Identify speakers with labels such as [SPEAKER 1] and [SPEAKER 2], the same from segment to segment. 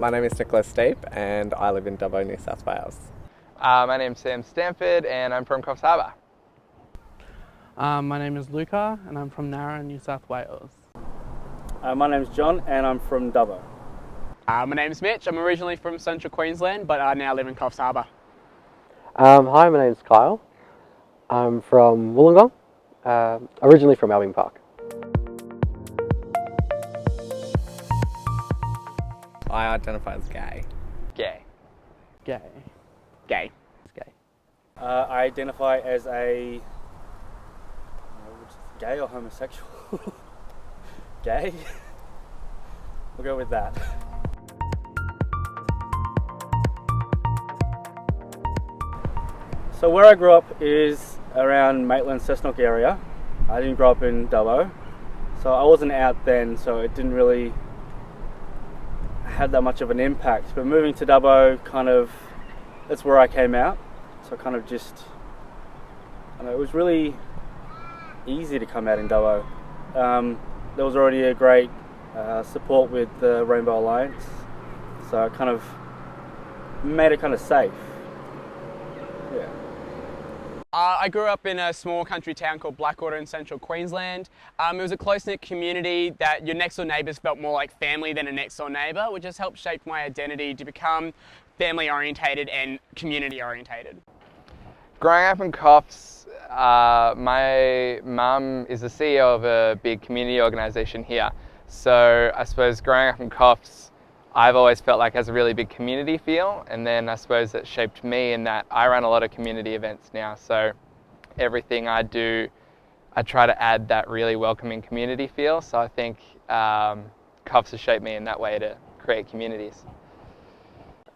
[SPEAKER 1] My name is Nicholas Steep and I live in Dubbo, New South Wales.
[SPEAKER 2] My name's Sam Stanford and I'm from Coffs Harbour.
[SPEAKER 3] My name is Luca and I'm from Nara, New South Wales.
[SPEAKER 4] My name's John and I'm from Dubbo.
[SPEAKER 5] My name's Mitch. I'm originally from Central Queensland, but I now live in Coffs Harbour.
[SPEAKER 6] Hi, my name's Kyle. I'm from Wollongong, originally from Albion Park.
[SPEAKER 1] I identify as gay.
[SPEAKER 2] Gay.
[SPEAKER 3] Gay.
[SPEAKER 5] Gay.
[SPEAKER 6] It's gay.
[SPEAKER 4] I identify as a gay or homosexual. Gay? We'll go with that. So where I grew up is around Maitland, Cessnock area. I didn't grow up in Dubbo, so I wasn't out then, so it didn't really have that much of an impact. But moving to Dubbo, that's where I came out. So it was really easy to come out in Dubbo. There was already a great support with the Rainbow Alliance, so it kind of made it kind of safe. Yeah.
[SPEAKER 5] I grew up in a small country town called Blackwater in Central Queensland. It was a close-knit community that your next-door neighbours felt more like family than a next-door neighbour, which has helped shape my identity to become family-orientated and community-orientated.
[SPEAKER 2] Growing up in Coffs, my mum is the CEO of a big community organisation here. So I suppose growing up in Coffs, I've always felt like it has a really big community feel, and then I suppose it shaped me in that I run a lot of community events now, so everything I do, I try to add that really welcoming community feel, so I think Coffs has shaped me in that way to create communities.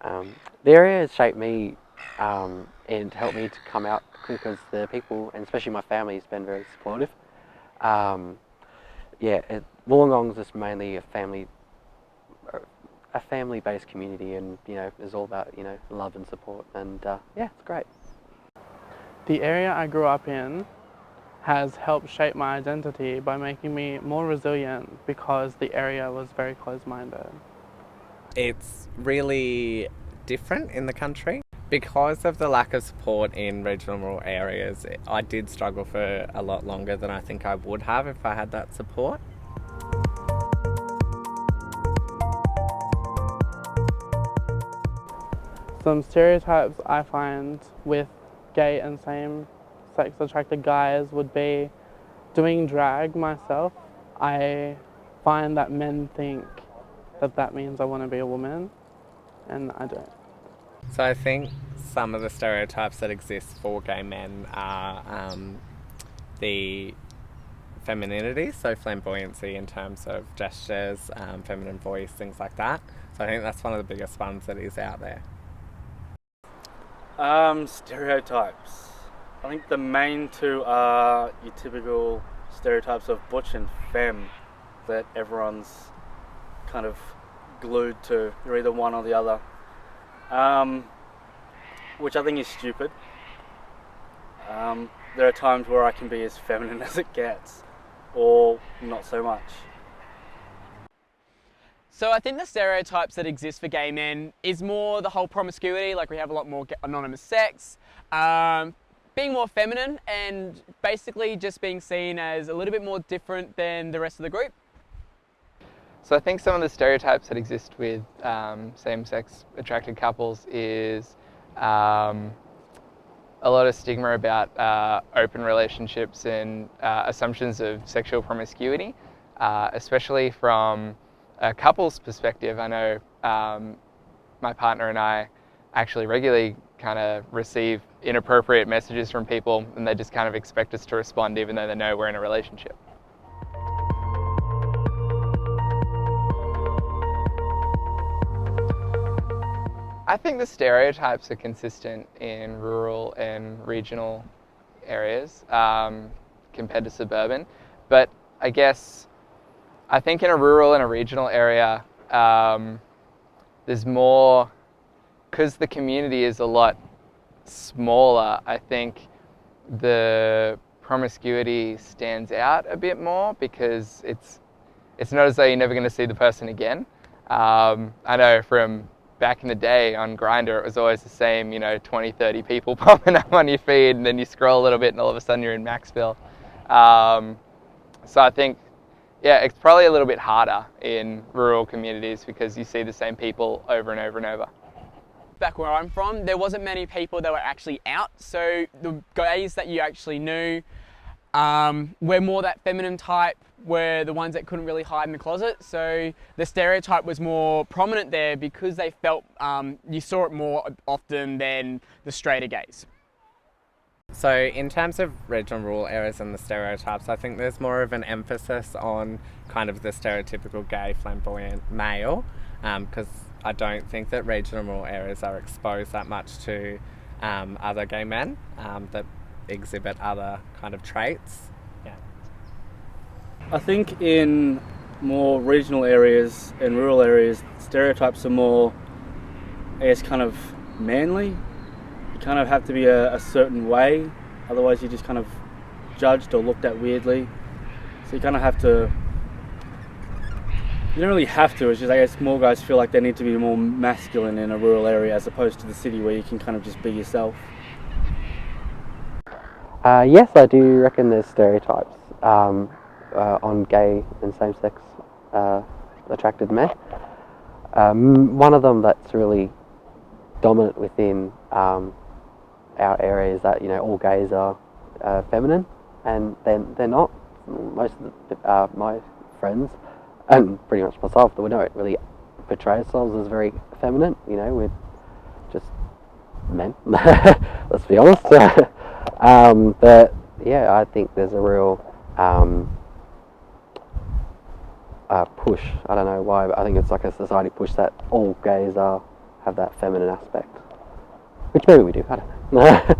[SPEAKER 6] The area has shaped me and helped me to come out because the people, and especially my family, has been very supportive. Wollongong's just mainly a family-based community, and it's all about love and support, and it's great.
[SPEAKER 3] The area I grew up in has helped shape my identity by making me more resilient because the area was very close-minded.
[SPEAKER 1] It's really different in the country. Because of the lack of support in regional and rural areas, I did struggle for a lot longer than I think I would have if I had that support.
[SPEAKER 3] Some stereotypes I find with gay and same-sex attracted guys would be doing drag myself. I find that men think that means I want to be a woman, and I don't.
[SPEAKER 1] So I think some of the stereotypes that exist for gay men are the femininity, so flamboyancy in terms of gestures, feminine voice, things like that. So I think that's one of the biggest ones that is out there.
[SPEAKER 4] Stereotypes. I think the main two are your typical stereotypes of butch and femme that everyone's kind of glued to. You're either one or the other. Which I think is stupid. There are times where I can be as feminine as it gets, or not so much.
[SPEAKER 5] So I think the stereotypes that exist for gay men is more the whole promiscuity, like we have a lot more anonymous sex, being more feminine, and basically just being seen as a little bit more different than the rest of the group.
[SPEAKER 2] So I think some of the stereotypes that exist with same-sex attracted couples is a lot of stigma about open relationships and assumptions of sexual promiscuity, especially from a couple's perspective. I know my partner and I actually regularly kind of receive inappropriate messages from people, and they just kind of expect us to respond even though they know we're in a relationship. I think the stereotypes are consistent in rural and regional areas compared to suburban, but I think in a rural and a regional area there's more, because the community is a lot smaller. I think the promiscuity stands out a bit more because it's not as though you're never going to see the person again. I know from back in the day on Grindr, it was always the same, 20, 30 people popping up on your feed, and then you scroll a little bit and all of a sudden you're in Maxville. So I think, yeah, it's probably a little bit harder in rural communities because you see the same people over and over and over.
[SPEAKER 5] Back where I'm from, there wasn't many people that were actually out, so the gays that you actually knew were more that feminine type, were the ones that couldn't really hide in the closet. So the stereotype was more prominent there because they felt you saw it more often than the straighter gays.
[SPEAKER 1] So in terms of regional rural areas and the stereotypes, I think there's more of an emphasis on kind of the stereotypical gay flamboyant male, because I don't think that regional rural areas are exposed that much to other gay men that exhibit other kind of traits. Yeah.
[SPEAKER 4] I think in more regional areas and rural areas, stereotypes are more, I guess, kind of manly. You kind of have to be a certain way, otherwise you're just kind of judged or looked at weirdly. So you kind of have to, you don't really have to, it's just, I guess, more guys feel like they need to be more masculine in a rural area as opposed to the city where you can kind of just be yourself.
[SPEAKER 6] Yes, I do reckon there's stereotypes on gay and same-sex attracted men. One of them that's really dominant within our area is that all gays are feminine, and they're not. Most of my friends, and pretty much myself, that we don't really portray ourselves as very feminine. We're just men. Let's be honest. But yeah, I think there's a real push. I don't know why, but I think it's like a society push that all gays have that feminine aspect, which maybe we do. I don't know.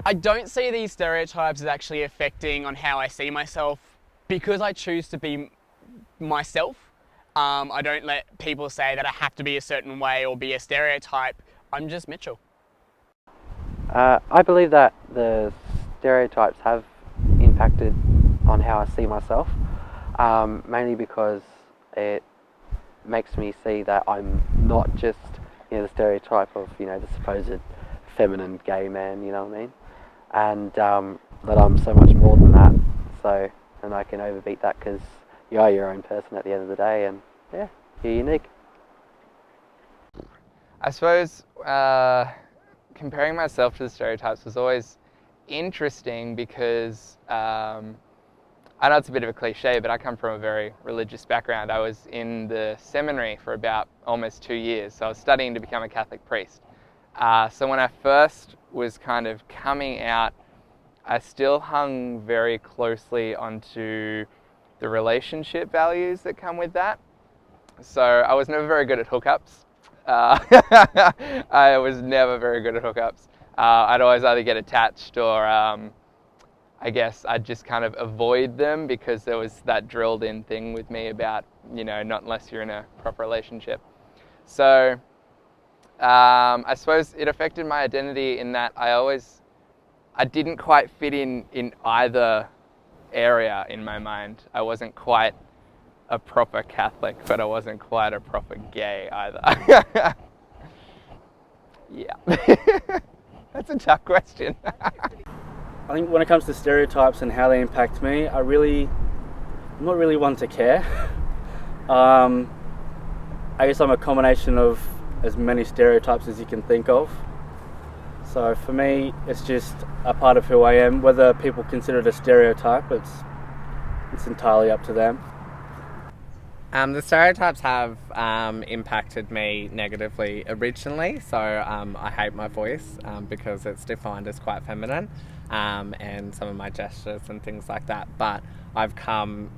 [SPEAKER 5] I don't see these stereotypes as actually affecting on how I see myself because I choose to be myself. I don't let people say that I have to be a certain way or be a stereotype. I'm just Mitchell.
[SPEAKER 6] I believe that the stereotypes have impacted on how I see myself, mainly because it makes me see that I'm not just the stereotype of the supposed feminine gay man, you know what I mean, and that I'm so much more than that. So, and I can overbeat that because you are your own person at the end of the day, and yeah, you're unique.
[SPEAKER 2] I suppose comparing myself to the stereotypes was always interesting because I know it's a bit of a cliche, but I come from a very religious background. I was in the seminary for about almost 2 years, so I was studying to become a Catholic priest. So when I first was kind of coming out, I still hung very closely onto the relationship values that come with that. So I was never very good at hookups. I was never very good at hookups. I'd always either get attached or I guess I'd just kind of avoid them because there was that drilled in thing with me about, not unless you're in a proper relationship. So I suppose it affected my identity in that I didn't quite fit in either area in my mind. I wasn't quite a proper Catholic, but I wasn't quite a proper gay either. Yeah. That's a tough question.
[SPEAKER 4] I think when it comes to stereotypes and how they impact me, I'm not really one to care. I guess I'm a combination of as many stereotypes as you can think of. So for me, it's just a part of who I am. Whether people consider it a stereotype, it's entirely up to them.
[SPEAKER 1] The stereotypes have impacted me negatively originally, so I hate my voice because it's defined as quite feminine, and some of my gestures and things like that, but I've come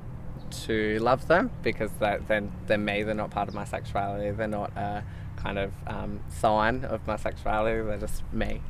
[SPEAKER 1] to love them because they're me, they're not part of my sexuality, they're not a kind of sign of my sexuality, they're just me.